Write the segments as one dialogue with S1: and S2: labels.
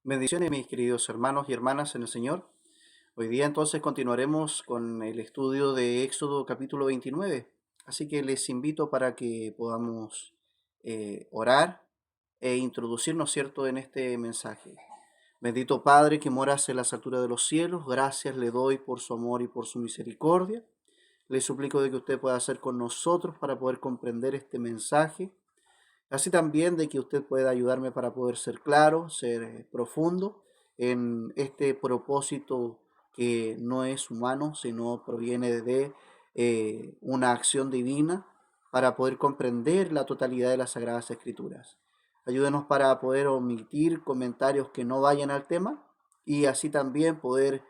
S1: Bendiciones, mis queridos hermanos y hermanas en el Señor. Hoy día entonces continuaremos con el estudio de Éxodo capítulo 29. Así que les invito para que podamos orar e introducirnos, ¿cierto?, en este mensaje. Bendito Padre que moras en las alturas de los cielos, gracias le doy por su amor y por su misericordia. Le suplico de que usted pueda hacer con nosotros para poder comprender este mensaje. Así también de que usted pueda ayudarme para poder ser claro, ser profundo en este propósito que no es humano, sino proviene de una acción divina para poder comprender la totalidad de las Sagradas Escrituras. Ayúdenos para poder omitir comentarios que no vayan al tema y así también poder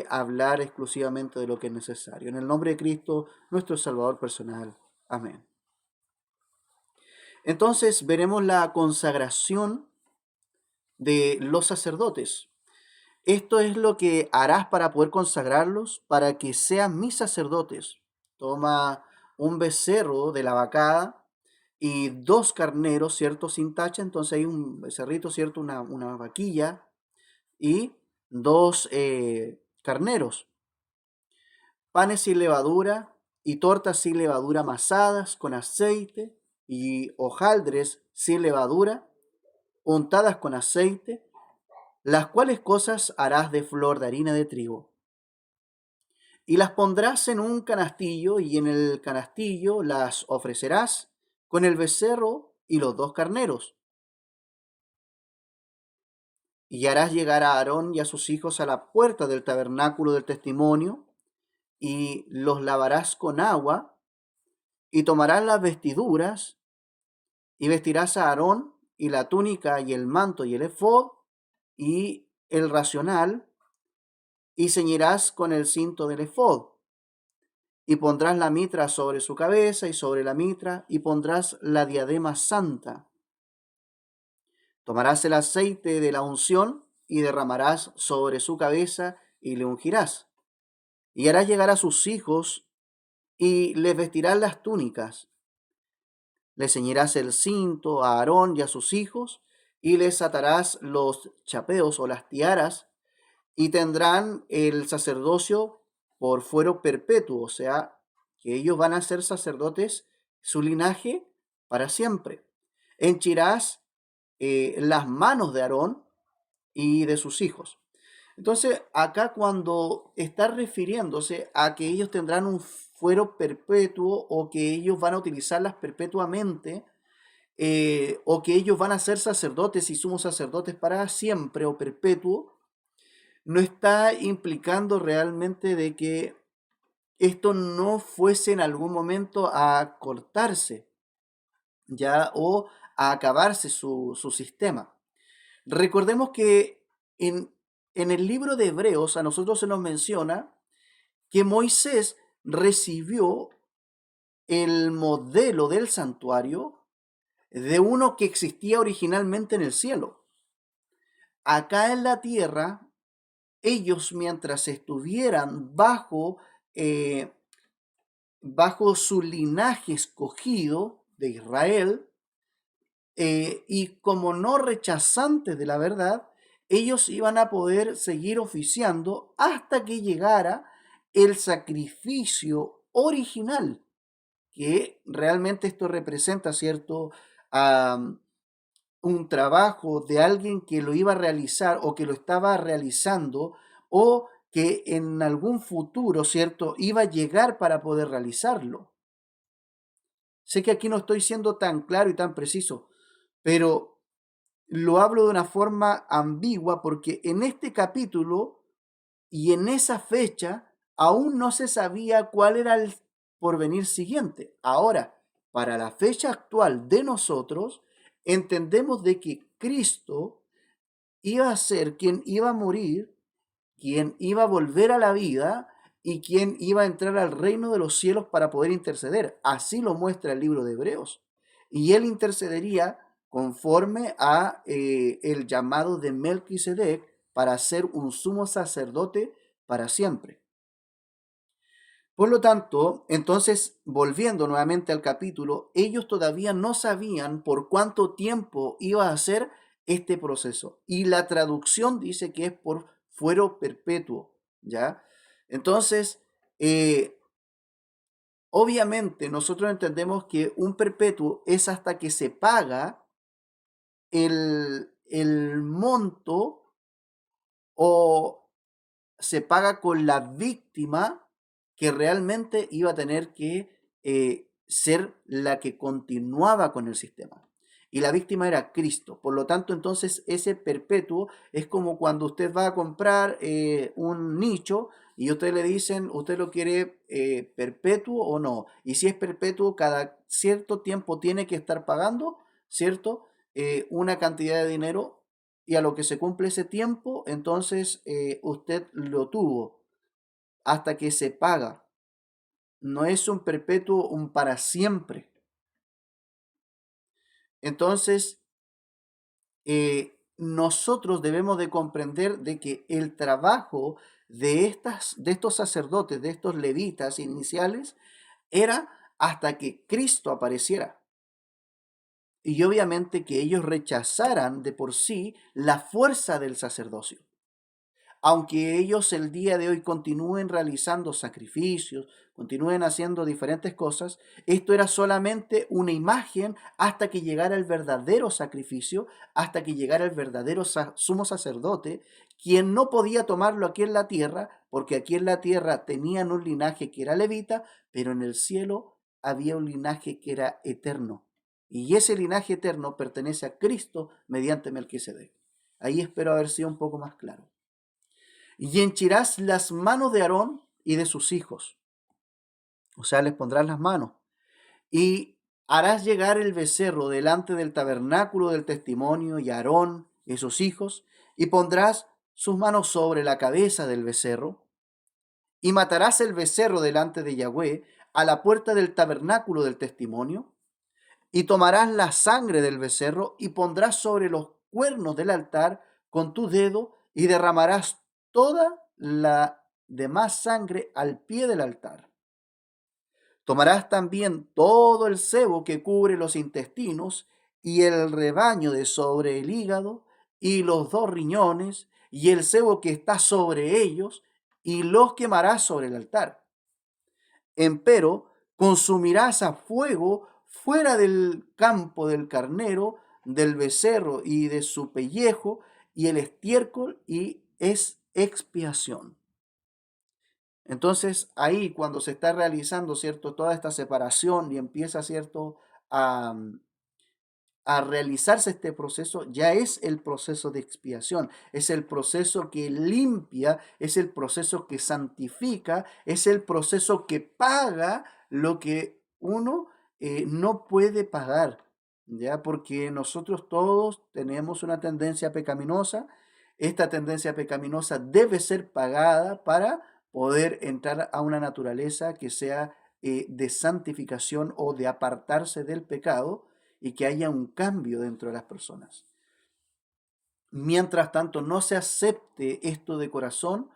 S1: hablar exclusivamente de lo que es necesario. En el nombre de Cristo, nuestro Salvador personal. Amén. Entonces veremos la consagración de los sacerdotes. Esto es lo que harás para poder consagrarlos, para que sean mis sacerdotes. Toma un becerro de la vacada y dos carneros, ¿cierto? Sin tacha. Entonces hay un becerrito, ¿cierto? Una vaquilla y dos carneros. Panes sin levadura y tortas sin levadura amasadas con aceite y hojaldres sin levadura untadas con aceite, las cuales cosas harás de flor de harina de trigo. Y las pondrás en un canastillo, y en el canastillo las ofrecerás con el becerro y los dos carneros. Y harás llegar a Aarón y a sus hijos a la puerta del tabernáculo del testimonio, y los lavarás con agua, y tomarás las vestiduras, y vestirás a Aarón, y la túnica, y el manto, y el efod, y el racional, y ceñirás con el cinto del efod, y pondrás la mitra sobre su cabeza y sobre la mitra, y pondrás la diadema santa. Tomarás el aceite de la unción y derramarás sobre su cabeza y le ungirás. Y harás llegar a sus hijos y les vestirás las túnicas. Le ceñirás el cinto a Aarón y a sus hijos y les atarás los chapeos o las tiaras y tendrán el sacerdocio por fuero perpetuo, o sea, que ellos van a ser sacerdotes, su linaje para siempre. Henchirás las manos de Aarón y de sus hijos. Entonces, acá cuando está refiriéndose a que ellos tendrán un fuero perpetuo o que ellos van a utilizarlas perpetuamente, o que ellos van a ser sacerdotes y sumos sacerdotes para siempre o perpetuo, no está implicando realmente de que esto no fuese en algún momento a cortarse, ya, o a acabarse su sistema. Recordemos que en el libro de Hebreos a nosotros se nos menciona que Moisés recibió el modelo del santuario de uno que existía originalmente en el cielo. Acá en la tierra, ellos mientras estuvieran eh, bajo su linaje escogido de Israel, y como no rechazantes de la verdad, ellos iban a poder seguir oficiando hasta que llegara el sacrificio original, que realmente esto representa, ¿cierto? Un trabajo de alguien que lo iba a realizar o que lo estaba realizando o que en algún futuro, ¿cierto?, iba a llegar para poder realizarlo. Sé que aquí no estoy siendo tan claro y tan preciso, pero lo hablo de una forma ambigua porque en este capítulo y en esa fecha aún no se sabía cuál era el porvenir siguiente. Ahora, para la fecha actual de nosotros, entendemos de que Cristo iba a ser quien iba a morir, quien iba a volver a la vida y quien iba a entrar al reino de los cielos para poder interceder. Así lo muestra el libro de Hebreos. Y él intercedería conforme a el llamado de Melquisedec para ser un sumo sacerdote para siempre. Por lo tanto, entonces, volviendo nuevamente al capítulo, ellos todavía no sabían por cuánto tiempo iba a ser este proceso. Y la traducción dice que es por fuero perpetuo, ¿ya? Entonces, obviamente nosotros entendemos que un perpetuo es hasta que se paga el monto o se paga con la víctima que realmente iba a tener que ser la que continuaba con el sistema. Y la víctima era Cristo. Por lo tanto, entonces ese perpetuo es como cuando usted va a comprar un nicho y usted le dicen, ¿usted lo quiere perpetuo o no? Y si es perpetuo, cada cierto tiempo tiene que estar pagando, ¿cierto? Una cantidad de dinero y a lo que se cumple ese tiempo, entonces usted lo tuvo hasta que se paga. No es un perpetuo, un para siempre. Entonces, nosotros debemos de comprender de que el trabajo de estos sacerdotes, de estos levitas iniciales, era hasta que Cristo apareciera. Y obviamente que ellos rechazaran de por sí la fuerza del sacerdocio. Aunque ellos el día de hoy continúen realizando sacrificios, continúen haciendo diferentes cosas, esto era solamente una imagen hasta que llegara el verdadero sacrificio, hasta que llegara el verdadero sumo sacerdote, quien no podía tomarlo aquí en la tierra, porque aquí en la tierra tenían un linaje que era levita, pero en el cielo había un linaje que era eterno. Y ese linaje eterno pertenece a Cristo mediante Melquisedec. Ahí espero haber sido un poco más claro. Y henchirás las manos de Aarón y de sus hijos. O sea, les pondrás las manos. Y harás llegar el becerro delante del tabernáculo del testimonio y Aarón y sus hijos, y pondrás sus manos sobre la cabeza del becerro, y matarás el becerro delante de Yahweh a la puerta del tabernáculo del testimonio, y tomarás la sangre del becerro y pondrás sobre los cuernos del altar con tu dedo y derramarás toda la demás sangre al pie del altar. Tomarás también todo el sebo que cubre los intestinos y el rebaño de sobre el hígado y los dos riñones y el sebo que está sobre ellos y los quemarás sobre el altar. Empero consumirás a fuego fuera del campo del carnero, del becerro y de su pellejo, y el estiércol, y es expiación. Entonces, ahí cuando se está realizando, ¿cierto?, toda esta separación y empieza, ¿cierto?, a, a realizarse este proceso, ya es el proceso de expiación, es el proceso que limpia, es el proceso que santifica, es el proceso que paga lo que uno no puede pagar, ¿ya? Porque nosotros todos tenemos una tendencia pecaminosa, esta tendencia pecaminosa debe ser pagada para poder entrar a una naturaleza que sea de santificación o de apartarse del pecado, y que haya un cambio dentro de las personas. Mientras tanto, no se acepte esto de corazón,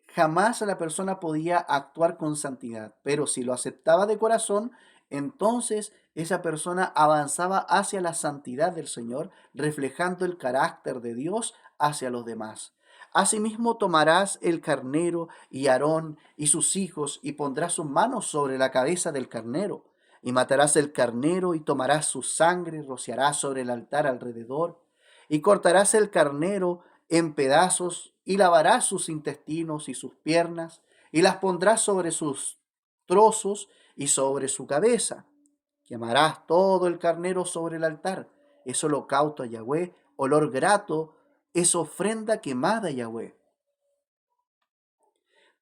S1: jamás la persona podía actuar con santidad. Pero si lo aceptaba de corazón, entonces esa persona avanzaba hacia la santidad del Señor, reflejando el carácter de Dios hacia los demás. Asimismo tomarás el carnero y Aarón y sus hijos y pondrás sus manos sobre la cabeza del carnero. Y matarás el carnero y tomarás su sangre, rociarás sobre el altar alrededor y cortarás el carnero en pedazos y lavarás sus intestinos y sus piernas y las pondrás sobre sus trozos y sobre su cabeza. Quemarás todo el carnero sobre el altar. Es holocausto a Yahweh, olor grato, es ofrenda quemada a Yahweh.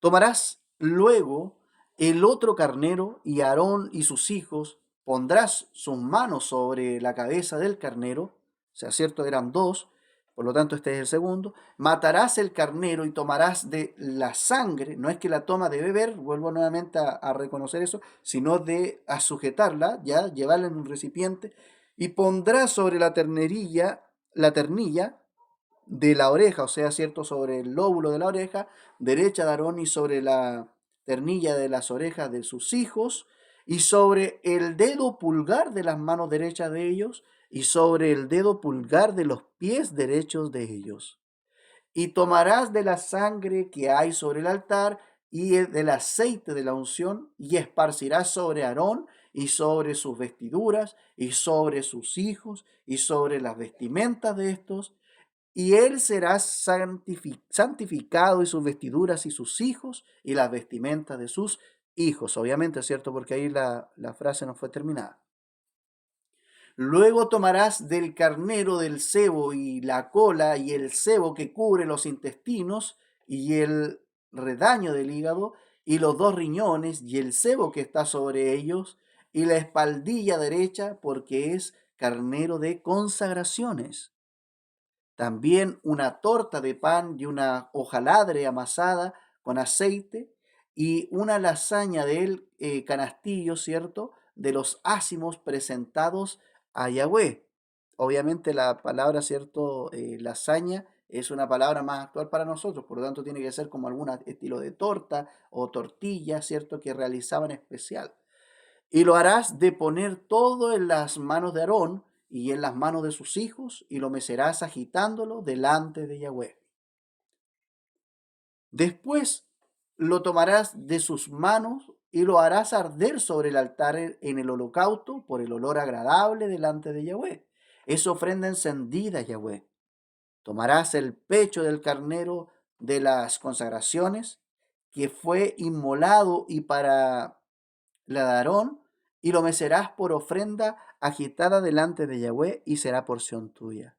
S1: Tomarás luego el otro carnero y Aarón y sus hijos pondrás sus manos sobre la cabeza del carnero, o sea, cierto, eran dos, por lo tanto este es el segundo. Matarás el carnero y tomarás de la sangre, no es que la toma de beber, vuelvo nuevamente a reconocer eso, sino de a sujetarla, ya, llevarla en un recipiente, y pondrás sobre la ternilla de la oreja, o sea, cierto, sobre el lóbulo de la oreja derecha de Aarón y sobre la ternilla de las orejas de sus hijos y sobre el dedo pulgar de las manos derechas de ellos y sobre el dedo pulgar de los pies derechos de ellos. Y tomarás de la sangre que hay sobre el altar y del aceite de la unción, y esparcirás sobre Aarón y sobre sus vestiduras y sobre sus hijos y sobre las vestimentas de estos, y él será santificado y sus vestiduras y sus hijos y las vestimentas de sus hijos. Obviamente, ¿cierto? Porque ahí la frase no fue terminada. Luego tomarás del carnero del sebo y la cola y el sebo que cubre los intestinos y el redaño del hígado y los dos riñones y el sebo que está sobre ellos y la espaldilla derecha porque es carnero de consagraciones. También una torta de pan y una hojaladre amasada con aceite y una lasaña del canastillo, ¿cierto? De los ácimos presentados a Yahweh. Obviamente la palabra, ¿cierto? Lasaña es una palabra más actual para nosotros, por lo tanto tiene que ser como algún estilo de torta o tortilla, ¿cierto? Que realizaban especial. Y lo harás de poner todo en las manos de Aarón y en las manos de sus hijos, y lo mecerás agitándolo delante de Yahweh. Después lo tomarás de sus manos y lo harás arder sobre el altar en el holocausto por el olor agradable delante de Yahweh. Es ofrenda encendida, Yahweh. Tomarás el pecho del carnero de las consagraciones que fue inmolado y para la de Aarón, y lo mecerás por ofrenda agitada delante de Yahweh y será porción tuya.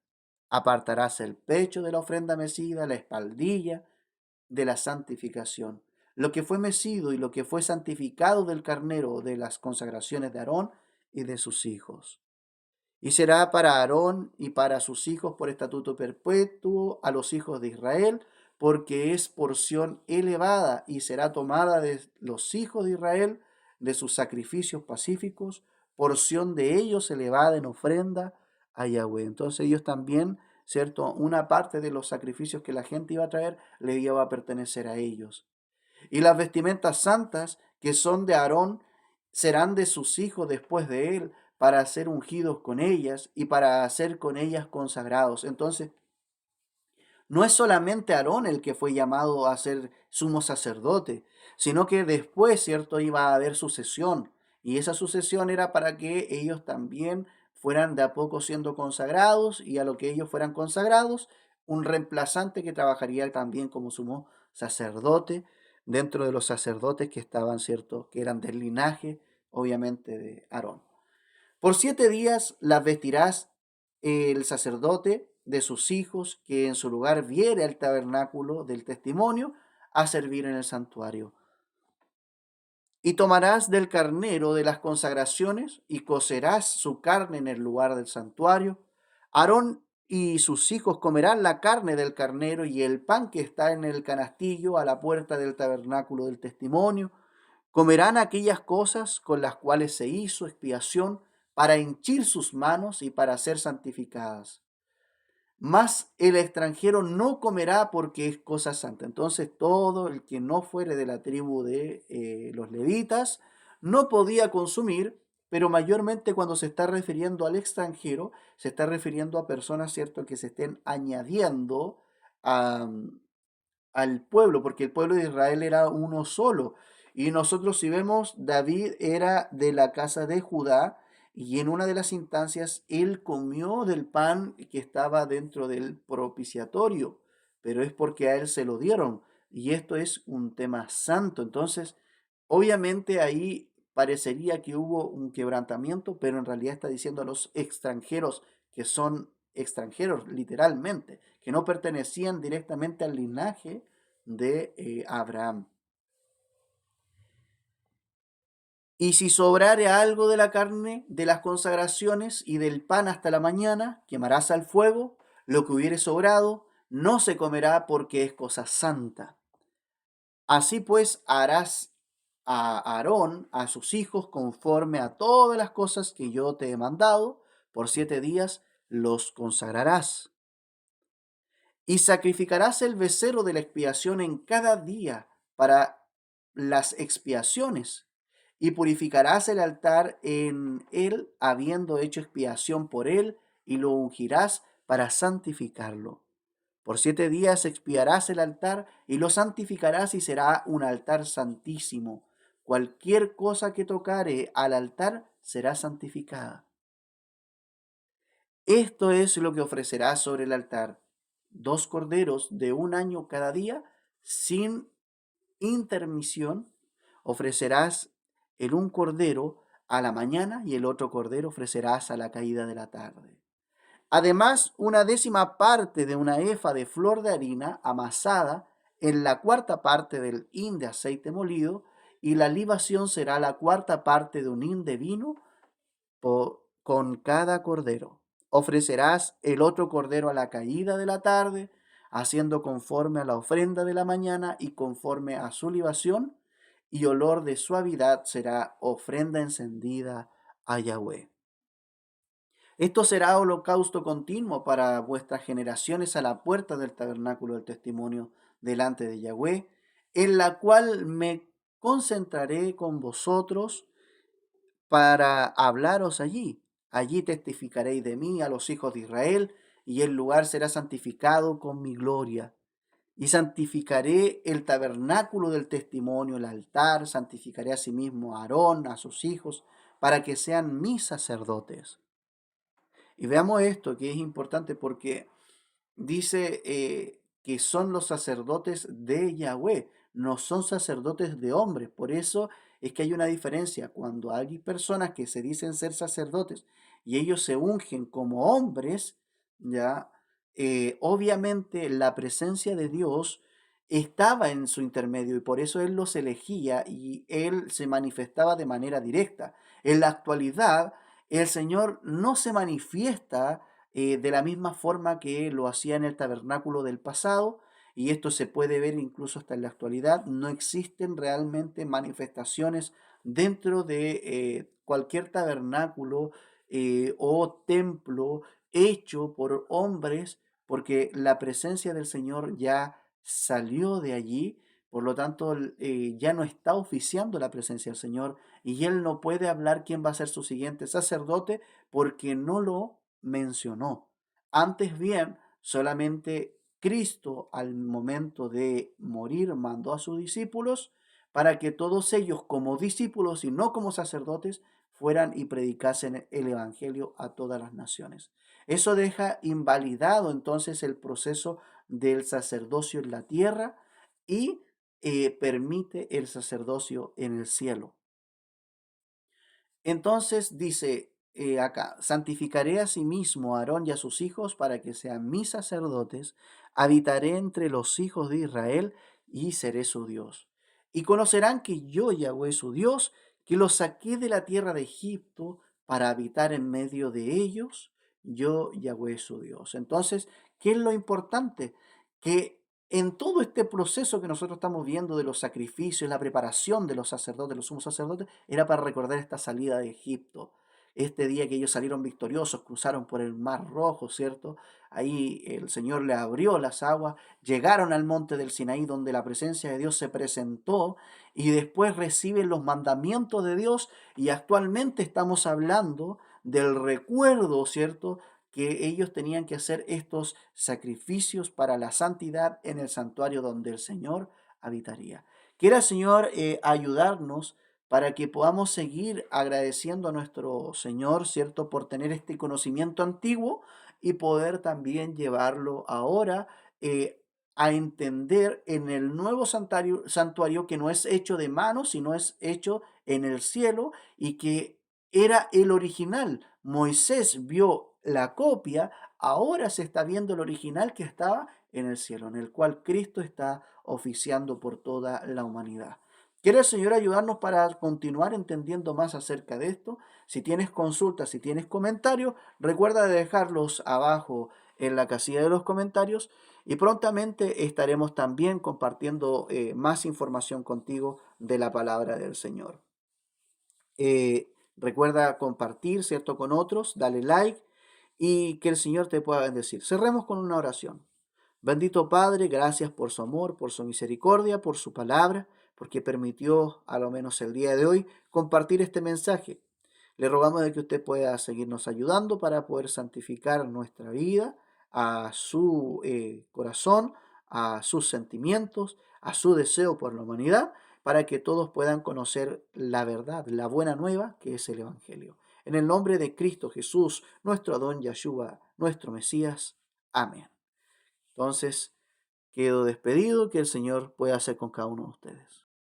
S1: Apartarás el pecho de la ofrenda mecida, la espaldilla de la santificación. Lo que fue mecido y lo que fue santificado del carnero de las consagraciones de Aarón y de sus hijos. Y será para Aarón y para sus hijos por estatuto perpetuo a los hijos de Israel, porque es porción elevada y será tomada de los hijos de Israel de sus sacrificios pacíficos, porción de ellos elevada en ofrenda a Yahweh. Entonces ellos también, ¿cierto? Una parte de los sacrificios que la gente iba a traer le iba a pertenecer a ellos. Y las vestimentas santas que son de Aarón serán de sus hijos después de él, para ser ungidos con ellas y para ser con ellas consagrados. Entonces, no es solamente Aarón el que fue llamado a ser sumo sacerdote, sino que después, ¿cierto?, iba a haber sucesión. Y esa sucesión era para que ellos también fueran de a poco siendo consagrados, y a lo que ellos fueran consagrados, un reemplazante que trabajaría también como sumo sacerdote dentro de los sacerdotes que estaban, ¿cierto?, que eran del linaje, obviamente, de Aarón. Por 7 días las vestirás el sacerdote de sus hijos, que en su lugar viere el tabernáculo del testimonio a servir en el santuario. Y tomarás del carnero de las consagraciones y cocerás su carne en el lugar del santuario. Aarón y sus hijos comerán la carne del carnero y el pan que está en el canastillo a la puerta del tabernáculo del testimonio. Comerán aquellas cosas con las cuales se hizo expiación para henchir sus manos y para ser santificadas. Mas el extranjero no comerá porque es cosa santa. Entonces todo el que no fuere de la tribu de los levitas no podía consumir, pero mayormente cuando se está refiriendo al extranjero, se está refiriendo a personas, ¿cierto?, que se estén añadiendo a, al pueblo, porque el pueblo de Israel era uno solo. Y nosotros si vemos, David era de la casa de Judá, y en una de las instancias él comió del pan que estaba dentro del propiciatorio, pero es porque a él se lo dieron. Y esto es un tema santo. Entonces, obviamente ahí parecería que hubo un quebrantamiento, pero en realidad está diciendo a los extranjeros que son extranjeros literalmente, que no pertenecían directamente al linaje de Abraham. Y si sobrare algo de la carne de las consagraciones y del pan hasta la mañana, quemarás al fuego; lo que hubiere sobrado no se comerá porque es cosa santa. Así pues harás a Aarón, a sus hijos, conforme a todas las cosas que yo te he mandado. Por 7 días los consagrarás. Y sacrificarás el becerro de la expiación en cada día para las expiaciones. y purificarás el altar en él, habiendo hecho expiación por él, y lo ungirás para santificarlo. Por 7 días expiarás el altar y lo santificarás y será un altar santísimo. Cualquier cosa que tocare al altar será santificada. Esto es lo que ofrecerás sobre el altar: 2 corderos de un año cada día, sin intermisión. Ofrecerás el un cordero a la mañana y el otro cordero ofrecerás a la caída de la tarde. Además, una décima parte de una efa de flor de harina amasada en la cuarta parte del hin de aceite molido, y la libación será la cuarta parte de un hin de vino con cada cordero. Ofrecerás el otro cordero a la caída de la tarde, haciendo conforme a la ofrenda de la mañana y conforme a su libación, y olor de suavidad será ofrenda encendida a Yahweh. Esto será holocausto continuo para vuestras generaciones a la puerta del tabernáculo del testimonio delante de Yahweh, en la cual me concentraré con vosotros para hablaros allí. Allí testificaréis de mí a los hijos de Israel, y el lugar será santificado con mi gloria. Y santificaré el tabernáculo del testimonio, el altar, santificaré asimismo a Aarón, a sus hijos, para que sean mis sacerdotes. Y veamos esto, que es importante porque dice que son los sacerdotes de Yahweh, no son sacerdotes de hombres. Por eso es que hay una diferencia. Cuando hay personas que se dicen ser sacerdotes y ellos se ungen como hombres, ya, obviamente la presencia de Dios estaba en su intermedio, y por eso Él los elegía y Él se manifestaba de manera directa. En la actualidad, el Señor no se manifiesta de la misma forma que lo hacía en el tabernáculo del pasado, y esto se puede ver incluso hasta en la actualidad. No existen realmente manifestaciones dentro de cualquier tabernáculo o templo hecho por hombres, porque la presencia del Señor ya salió de allí. Por lo tanto, ya no está oficiando la presencia del Señor, y Él no puede hablar quién va a ser su siguiente sacerdote porque no lo mencionó. Antes bien, solamente Cristo, al momento de morir, mandó a sus discípulos para que todos ellos, como discípulos y no como sacerdotes, fueran y predicasen el Evangelio a todas las naciones. Eso deja invalidado entonces el proceso del sacerdocio en la tierra, y permite el sacerdocio en el cielo. Entonces dice acá: santificaré a sí mismo a Aarón y a sus hijos para que sean mis sacerdotes, habitaré entre los hijos de Israel y seré su Dios. Y conocerán que yo, Yahweh, su Dios, que los saqué de la tierra de Egipto para habitar en medio de ellos, yo, Yahweh, su Dios. Entonces, ¿qué es lo importante? Que en todo este proceso que nosotros estamos viendo de los sacrificios, la preparación de los sacerdotes, los sumos sacerdotes, era para recordar esta salida de Egipto. Este día que ellos salieron victoriosos, cruzaron por el Mar Rojo, ¿cierto? Ahí el Señor le abrió las aguas, llegaron al monte del Sinaí donde la presencia de Dios se presentó, y después reciben los mandamientos de Dios, y actualmente estamos hablando del recuerdo, ¿cierto?, que ellos tenían que hacer estos sacrificios para la santidad en el santuario donde el Señor habitaría. Quiera el Señor ayudarnos para que podamos seguir agradeciendo a nuestro Señor, ¿cierto?, por tener este conocimiento antiguo, y poder también llevarlo ahora a entender en el nuevo santuario que no es hecho de manos, sino es hecho en el cielo, y que era el original. Moisés vio la copia, ahora se está viendo el original que estaba en el cielo, en el cual Cristo está oficiando por toda la humanidad. ¿Quiere el Señor ayudarnos para continuar entendiendo más acerca de esto? Si tienes consultas, si tienes comentarios, recuerda dejarlos abajo en la casilla de los comentarios, y prontamente estaremos también compartiendo más información contigo de la palabra del Señor. Recuerda compartir, ¿cierto?, con otros, dale like, y que el Señor te pueda bendecir. Cerremos con una oración. Bendito Padre, gracias por su amor, por su misericordia, por su palabra, porque permitió, a lo menos el día de hoy, compartir este mensaje. Le rogamos de que usted pueda seguirnos ayudando para poder santificar nuestra vida a su corazón, a sus sentimientos, a su deseo por la humanidad, para que todos puedan conocer la verdad, la buena nueva que es el Evangelio. En el nombre de Cristo Jesús, nuestro Adón Yahshua, nuestro Mesías. Amén. Entonces, quedo despedido, que el Señor pueda hacer con cada uno de ustedes.